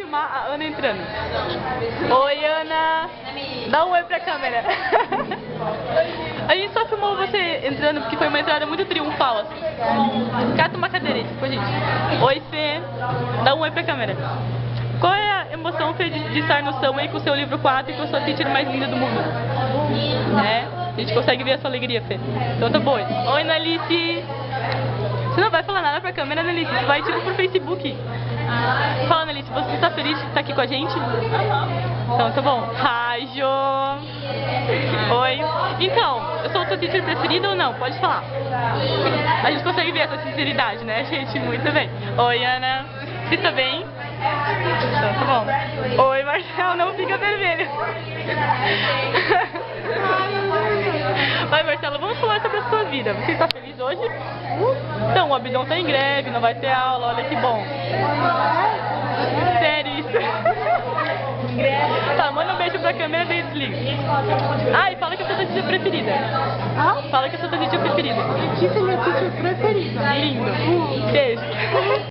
filmar a Ana entrando. Oi, Ana! Dá um oi pra câmera. A gente só filmou você entrando porque foi uma entrada muito triunfal, assim. Cata uma cadeira aí, tipo, gente. Oi, Fê. Dá um oi pra câmera. Qual é a emoção, Fê, de estar no Summer com o seu livro 4 e com a sua teacher mais linda do mundo? A gente consegue ver a sua alegria, Fê. Então tá bom. Oi, Nalice. Você não vai falar nada pra câmera, Nalice. Você vai tipo pro Facebook. Fala, Nalice, você está feliz de estar aqui com a gente? Então tá bom. Rajo. Oi. Então, eu sou a tua teacher preferida ou não? Pode falar. A gente consegue ver essa sinceridade, né, gente? Muito bem. Oi, Ana. Você tá bem? Então tá bom. Oi, Marcelo, não fica vermelho. Vai, Marcelo, vamos falar sobre a sua vida. Você está feliz hoje? Então, o Abidão tá em greve, não vai ter aula, olha que bom. Sério isso. Tá, manda um beijo pra câmera e desliga. Ah, e fala que é a sua teacher preferida. Fala que é a sua teacher preferida. Essa é minha teacher preferida. Lindo. Beijo.